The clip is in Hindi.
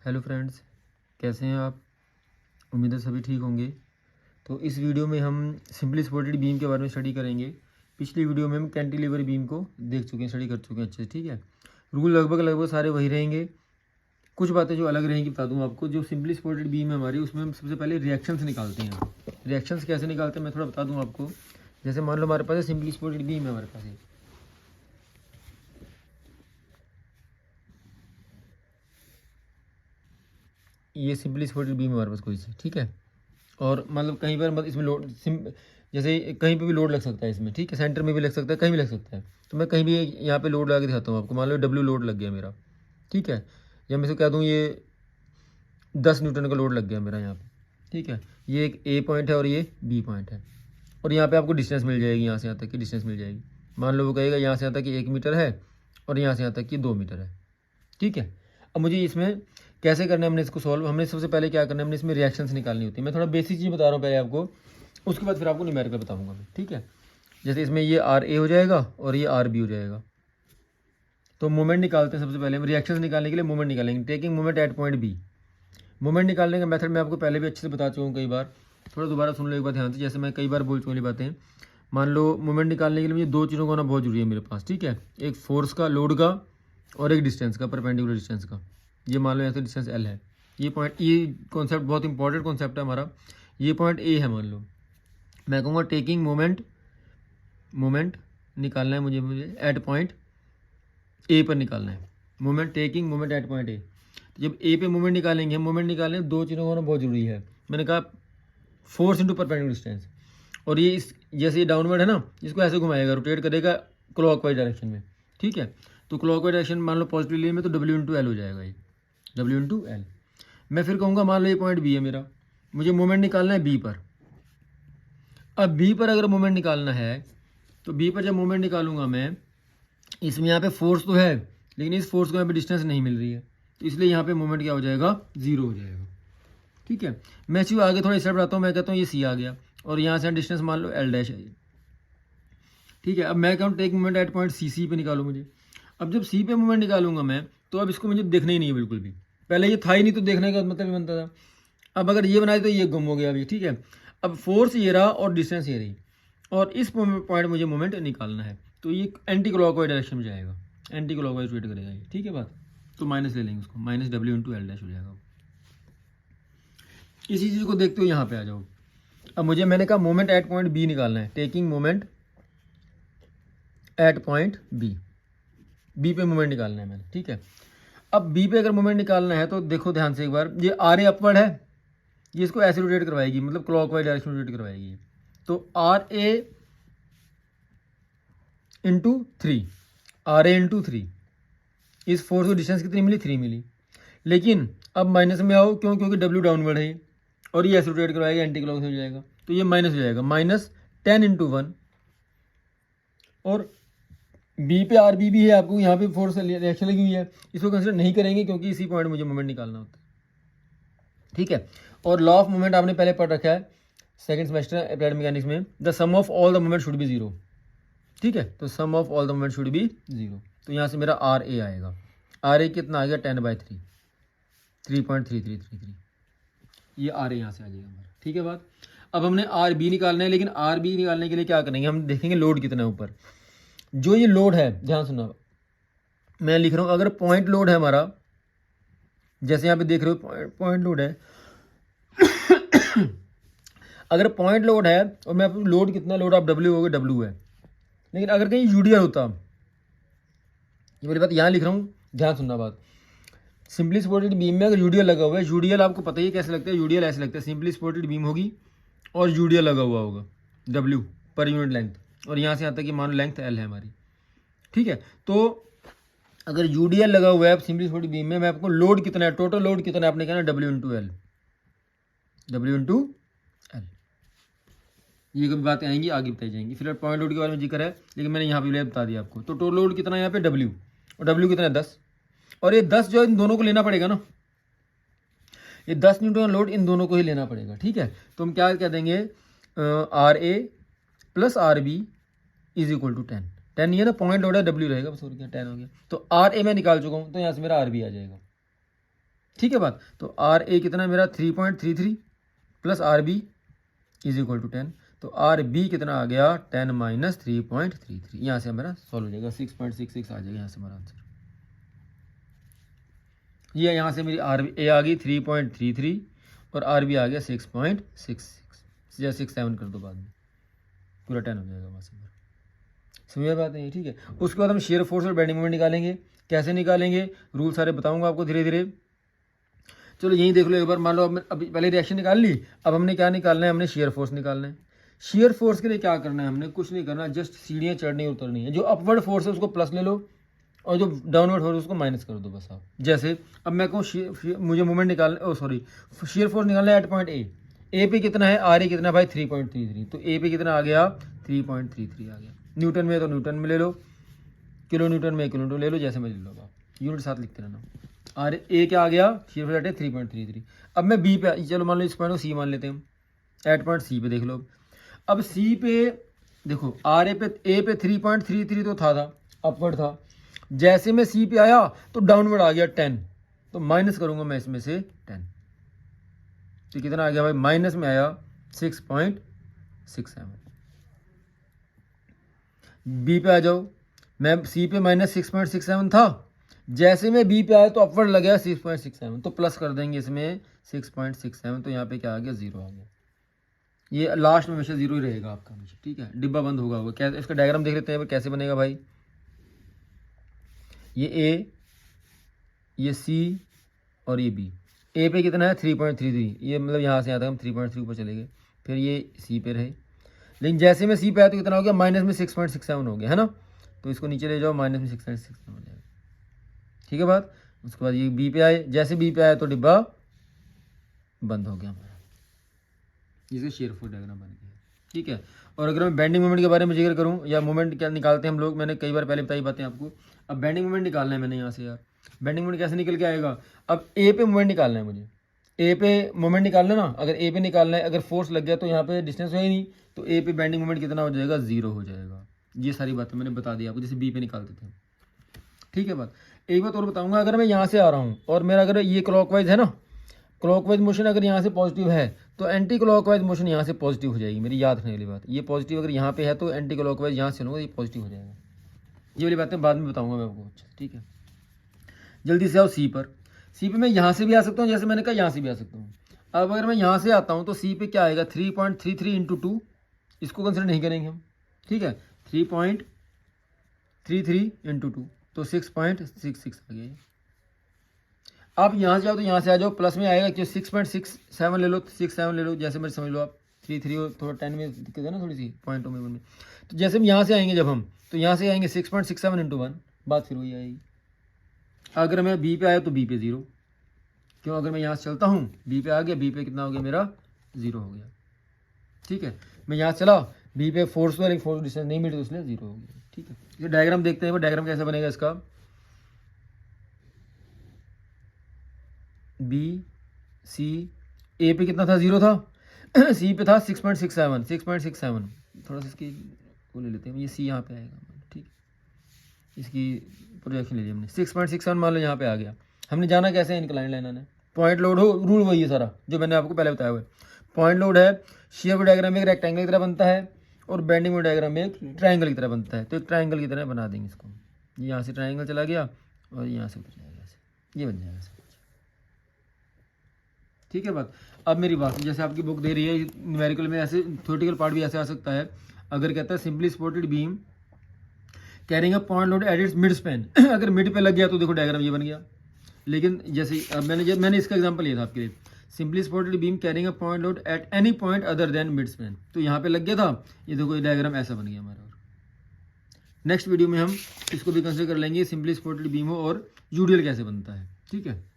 हेलो फ्रेंड्स, कैसे हैं आप? उम्मीद है सभी ठीक होंगे। तो इस वीडियो में हम सिंपली सपोर्टेड बीम के बारे में स्टडी करेंगे। पिछली वीडियो में हम कैंटिलीवर बीम को देख चुके हैं, स्टडी कर चुके हैं अच्छे से। ठीक है, रूल लगभग सारे वही रहेंगे। कुछ बातें जो अलग रहेंगी बता दूँ आपको। जो सिंपली सपोर्टेड बीम है हमारी, उसमें हम सबसे पहले रिएक्शंस निकालते हैं। रिएक्शंस कैसे निकालते हैं मैं थोड़ा बता दूँ आपको। जैसे मान लो हमारे पास सिंपली सपोर्टेड बीम है हमारे पास, ये सिंपली सपोर्टेड बीम है हमारे पास कोई सी। ठीक है, और मतलब कहीं पर मतलब इसमें लोड जैसे कहीं पे भी लोड लग सकता है इसमें। ठीक है, सेंटर में भी लग सकता है, कहीं भी लग सकता है। तो मैं कहीं भी यहाँ पे लोड लगा के दिखाता हूँ आपको। मान लो डब्ल्यू लोड लग गया मेरा। ठीक है, या मैं इसे कह दूँ ये 10 न्यूटन का लोड लग गया मेरा यहाँ पे। ठीक है, ये एक ए पॉइंट है और ये बी पॉइंट है। और यहाँ पे आपको डिस्टेंस मिल जाएगी, यहाँ से यहाँ तक की डिस्टेंस मिल जाएगी। मान लो वो कहेगा यहाँ से यहाँ तक कि 1 मीटर है और यहाँ से यहाँ तक कि 2 मीटर है। ठीक है, अब मुझे इसमें कैसे करना है, हमने इसको सॉल्व, हमने सबसे पहले क्या करना है, हमने इसमें रिएक्शंस निकालनी होती है। मैं थोड़ा बेसिक चीज़ बता रहा हूँ पहले आपको, उसके बाद फिर आपको न्यूमेरिकल बताऊँगा मैं। ठीक है, जैसे इसमें ये आर ए हो जाएगा और ये आर बी हो जाएगा। तो मोमेंट निकालते हैं सबसे पहले हम। रिएक्शंस निकालने के लिए मोमेंट निकालेंगे। Taking moment at point B. Moment निकालने का मेथड मैं आपको पहले भी अच्छे से बता चुका हूँ कई बार। थोड़ा दोबारा सुन लो एक बार ध्यान से, जैसे मैं कई बार बोल चुका हूँ ये बातें। मान लो मोमेंट निकालने के लिए मुझे दो चीज़ों का होना बहुत जरूरी है मेरे पास। ठीक है, एक फोर्स का, लोड का, और एक डिस्टेंस का, परपेंडिकुलर डिस्टेंस का। ये मान लो यहाँ से डिस्टेंस एल है। ये पॉइंट, ये कॉन्सेप्ट बहुत इंपॉर्टेंट कॉन्सेप्ट है हमारा। ये पॉइंट ए है मान लो। मैं कहूँगा टेकिंग मोमेंट निकालना है मुझे एट पॉइंट ए पर निकालना है। Moment taking moment at point A. जब ए पे मोमेंट निकालेंगे, हम मोमेंट निकालें, दो चीज़ों का होना बहुत जरूरी है। मैंने कहा फोर्स इंटू परपेंडिकुलर डिस्टेंस। और ये इस जैसे ये डाउनवर्ड है ना, इसको ऐसे घुमाएगा, रोटेट करेगा क्लॉकवाइज डायरेक्शन में। ठीक है, तो क्लॉकवाइज डायरेक्शन मान लो पॉजिटिव लिए में, तो डब्ल्यू इंटू एल हो जाएगा ये, डब्ल्यू इंटू एल। मैं फिर कहूँगा मान लो ये पॉइंट बी है मेरा, मुझे मोमेंट निकालना है बी पर। अब बी पर अगर मोमेंट निकालना है, तो बी पर जब मोमेंट निकालूंगा मैं, इसमें यहाँ पे फोर्स तो है, लेकिन इस फोर्स को यहाँ पे डिस्टेंस नहीं मिल रही है, तो इसलिए यहाँ पे मोमेंट क्या हो जाएगा, जीरो हो जाएगा। ठीक है, मैं इसी आगे थोड़ा स्टेप बढ़ाता हूँ। मैं कहता हूँ ये सी आ गया और यहाँ से डिस्टेंस मान लो एल डैश है ये। ठीक है, अब मैं कहूँ take moment at point C, C पे निकालो मुझे। अब जब सी पे मोमेंट निकालूंगा मैं, तो अब इसको मुझे देखना ही नहीं है बिल्कुल भी। पहले ये था ही नहीं, तो देखने का मतलब ही बनता था। अब अगर ये बनाए तो ये गुम हो गया अभी। ठीक है, अब फोर्स ये रहा और डिस्टेंस ये रही, और इस पॉइंट मुझे मोमेंट निकालना है, तो ये एंटी क्लॉकवाइज डायरेक्शन में जाएगा, एंटी क्लॉकवाइज रोटेट करेगा ये। ठीक है बात, तो माइनस ले लेंगे उसको, minus W into L dash हो जाएगा। इसी चीज़ को देखते हुए यहाँ पे आ जाओ। अब मुझे, मैंने कहा मोमेंट एट पॉइंट बी निकालना है। Taking moment at point B, B पे मोमेंट निकालना है मैंने। ठीक है, अब बी पे अगर मोमेंट निकालना है तो देखो ध्यान से एक बार, ये आर ए अपवर्ड है, ये इसको ऐसे रोटेट करवाएगी, मतलब क्लॉकवाइज डायरेक्शन में रोटेट करवाएगी। तो R A into three, R A into three, इस फोर्स को डिस्टेंस कितनी मिली, 3 मिली। लेकिन अब माइनस में आओ, क्यों? क्योंकि डब्ल्यू डाउनवर्ड है और ये ऐसे रोटेट करवाएगा, एंटी क्लॉक हो जाएगा, तो ये माइनस हो जाएगा, माइनस 10 इंटू 1। और बी पे आर बी भी है, आपको यहाँ पे फोर्स रिएक्शन लगी हुई है, इसको कंसिडर नहीं करेंगे क्योंकि इसी पॉइंट मुझे मोमेंट निकालना होता है। ठीक है, और लॉ ऑफ मोमेंट आपने पहले पढ़ रखा है सेकंड सेमेस्टर अप्लाइड मैकेनिक्स में, the sum of all the moment should be zero. ठीक है, तो sum of all the moment should be zero. तो यहाँ से मेरा आर ए आएगा। आर ए कितना आ गया, 10/3, 3.3333। ये आर ए यहाँ से आ जाएगा हमारा। ठीक है बात। अब हमने आर बी निकालना है, लेकिन आर बी निकालने के लिए क्या करेंगे, हम देखेंगे लोड कितना है ऊपर। जो ये लोड है, ध्यान सुनना, मैं लिख रहा हूँ, अगर पॉइंट लोड है हमारा, जैसे यहाँ पे देख रहे हो पॉइंट लोड है अगर पॉइंट लोड है, और मैं आपको लोड कितना, लोड आप डब्ल्यू होगा, डब्ल्यू है। लेकिन अगर कहीं यूडीएल होता, ये मेरी बात यहाँ लिख रहा हूँ, ध्यान सुनना बात। सिंपली सपोर्टेड बीम में अगर यूडीएल लगा हुआ है, यूडीएल आपको पता ही कैसे लगता है, यूडीएल ऐसे लगता है, सिंपली सपोर्टेड बीम होगी और यूडीएल लगा हुआ होगा, डब्ल्यू पर यूनिट लेंथ, और यहाँ से आता है कि मान लो लेंथ एल है हमारी। ठीक है, तो अगर यूडीएल लगा हुआ है सिंपली सपोर्टेड बीम में, मैं आपको लोड कितना है, टोटल लोड कितना है, आपने कहना W into L, W into L. ये कभी बातें आएंगी आगे बताई जाएंगी। फिर पॉइंट लोड के बारे में जिक्र है, लेकिन मैंने यहाँ पे बता दिया आपको। तो टोटल लोड कितना है यहाँ पे, डब्ल्यू, और डब्ल्यू कितना है, 10। और ये 10 जो इन दोनों को लेना पड़ेगा ना, ये 10 न्यूटन लोड इन दोनों को ही लेना पड़ेगा। ठीक है, तो हम क्या कह देंगे, R A plus R B is equal to 10। 10 ये ना पॉइंट लोड है, डब्ल्यू रहेगा, बस और क्या, 10 हो गया। तो आर ए मैं निकाल चुका हूँ, तो यहाँ से मेरा आर बी आ जाएगा। ठीक है बात। तो आर ए कितना मेरा 3.33 plus R B is equal to 10। तो आर बी कितना आ गया 10 माइनस 3.33। यहाँ से मेरा सॉल्व हो जाएगा 6.66 आ जाएगा यहाँ से हमारा आंसर। ये यहाँ से मेरी आर ए आ गई 3.33 और आर बी आ गया 6.66 या 6.7 कर दो बाद में, पूरा 10 हो जाएगा वहाँ से मेरा। समझ में बात नहीं, ठीक है। उसके बाद हम शेयर फोर्स और बेंडिंग मोमेंट निकालेंगे। कैसे निकालेंगे रूल सारे बताऊंगा आपको धीरे धीरे। चलो यहीं देख लो एक बार। मान लो अभी पहले रिएक्शन निकाल ली, अब हमने क्या निकालना है, हमने शेयर फोर्स निकालना है। शेयर फोर्स के लिए क्या करना है, हमने कुछ नहीं करना, जस्ट सीढ़ियाँ चढ़नी उतरनी है। जो अपवर्ड फोर्स है उसको प्लस ले लो और जो डाउनवर्ड फोर्स है उसको माइनस कर दो बस आप। जैसे अब मैं कहूँ मुझे मूवमेंट निकालना, शेयर फोर्स निकालना है एट पॉइंट ए पे कितना है, आर ए कितना है भाई 3.33। तो ए पे कितना आ गया 3.33 आ गया। न्यूटन में तो न्यूटन में ले लो, किलो न्यूटन में किलो न्यूटन ले लो, जैसे मैं ले लो आप, यूनिट साथ लिखते रहना। आर ए क्या आ गया शेयर फोर्स एट 3.33। अब मैं बी पे, चलो मान लो इस पॉइंट को सी मान लेते हैं हम, एट पॉइंट सी पे देख लो। अब सी पे देखो आर ए पे 3.33 तो था अपवर्ड था। जैसे मैं सी पे आया तो डाउनवर्ड आ गया 10, तो माइनस करूंगा मैं इसमें से 10, तो कितना आ गया भाई, माइनस में आया 6.67। बी पे आ जाओ, मैं सी पे माइनस 6.67 था, जैसे मैं बी पे आया तो अपवर्ड लग गया 6.67, तो प्लस कर देंगे इसमें 6.67, तो यहाँ पे क्या आ गया 0 आ गया। ये लास्ट में हमेशा 0 ही रहेगा आपका हमेशा, ठीक है। डिब्बा बंद होगा वो क्या, इसका डायग्राम देख लेते हैं कैसे बनेगा भाई। ये ए, ये सी और ये बी। ए पे कितना है 3.33, ये मतलब यहाँ से आता है हम 3.3 ऊपर चले गए, फिर ये सी पे रहे। लेकिन जैसे मैं सी पे आया तो कितना हो गया, माइनस में 6.67 हो गया, है ना। तो इसको नीचे ले जाओ, माइनस में 6.67 हो जाएगा, ठीक है बात। उसके बाद ये बी पे आए, जैसे बी पे आया तो डिब्बा बंद हो गया हमारा, जिसका शेयर फोर्स डायग्राम बन गया, ठीक है। और अगर मैं बेंडिंग मोमेंट के बारे में जिक्र करूँ, या मोमेंट क्या निकालते हैं हम लोग, मैंने कई बार पहले बताई बातें आपको। अब बेंडिंग मोमेंट निकालना है मैंने यहाँ से यार, बेंडिंग मोमेंट कैसे निकल के आएगा। अब ए पे मोमेंट निकालना है मुझे, ए पे मोमेंट निकालना ना, अगर ए पे निकालना है, अगर फोर्स लग गया तो यहाँ पे डिस्टेंस है ही नहीं, तो ए पे बेंडिंग मोमेंट कितना हो जाएगा 0 हो जाएगा। ये सारी बातें मैंने बता दी आपको, जैसे बी पे निकालते थे, ठीक है बात। एक बात और बताऊंगा, अगर मैं यहाँ से आ रहा हूँ और मेरा अगर ये क्लॉकवाइज है ना, क्लॉकवाइज मोशन अगर यहाँ से पॉजिटिव है तो एंटी क्लॉकवाइज मोशन यहाँ से पॉजिटिव हो जाएगी, मेरी याद रखने वाली बात। ये पॉजिटिव अगर यहाँ पे है तो एंटी क्लॉकवाइज यहाँ से चलूँगा ये पॉजिटिव हो जाएगा। ये वाली बातें बाद में बताऊंगा मैं आपको, ठीक है। जल्दी से आओ सी पर। सी पे मैं यहाँ से भी आ सकता हूँ, जैसे मैंने कहा यहाँ से भी आ सकता हूँ। अब अगर मैं यहाँ से आता हूँ तो सी पे क्या आएगा 3.33 इंटू 2, इसको कंसिडर नहीं करेंगे हम, ठीक है। 3.33 इंटू 2 तो 6.66 आ गया। आप यहाँ से आओ तो यहाँ से आ जाओ, प्लस में आएगा क्यों 6.67 ले लो, 6.7 ले लो, जैसे मेरे समझ लो आप। 3 और थोड़ा 10 में दिक्कत है ना थोड़ी सी पॉइंटों में। तो जैसे हम यहाँ से आएंगे, जब हम तो यहाँ से आएंगे 6.67 इंटू 1, बात फिर वही आएगी। अगर मैं बी पे आया तो बी पे 0, क्यों, अगर मैं यहाँ से चलता हूँ बी पे आ गया, बी पे कितना हो गया मेरा 0 हो गया, ठीक है। मैं यहाँ चला बी पे फोर्स पर, एक फोर्स डिस्टेंस नहीं मिली तो इसलिए 0 हो गया, ठीक है। ये डायग्राम देखते हैं, वो डायग्राम कैसे बनेगा इसका। बी सी, ए पे कितना था 0 था, सी पे था 6.67, थोड़ा सा इसकी वो ले लेते हैं, ये सी यहाँ पे आएगा, ठीक। इसकी प्रोजेक्शन ले लिया हमने, 6.67 मान लो यहाँ पे आ गया। हमने जाना कैसे है, इंक्लाइन लाइन आना है, पॉइंट लोड हो, रूल वही है सारा जो मैंने आपको पहले बताया हुआ है। पॉइंट लोड है, शेयर डायग्राम में एक रेक्टेंगल की तरह बनता है और बेंडिंग डायग्राम में एक ट्रायंगल की तरह बनता है। तो एक ट्रायंगल की तरह बना देंगे इसको, यहाँ से ट्रायंगल चला गया और यहाँ से उतर जाएगा, ऐसे ये बन जाएगा सब, ठीक है बात। अब मेरी बात, जैसे आपकी बुक दे रही है न्यूमेरिकल में, ऐसे थ्योरेटिकल पार्ट भी ऐसे आ सकता है। अगर कहता है simply supported beam carrying a point load at its mid span, अगर मिड पे लग गया तो देखो डायग्राम ये बन गया। लेकिन जैसे अब मैंने इसका एग्जांपल लिया था आपके लिए, simply supported beam carrying a point load at any point other than mid span, तो यहाँ पे लग गया था, ये देखो ये डायग्राम ऐसा बन गया हमारा। और नेक्स्ट वीडियो में हम इसको भी कंसिडर कर लेंगे, सिंपली सपोर्टेड बीम हो और यूडीएल कैसे बनता है, ठीक है।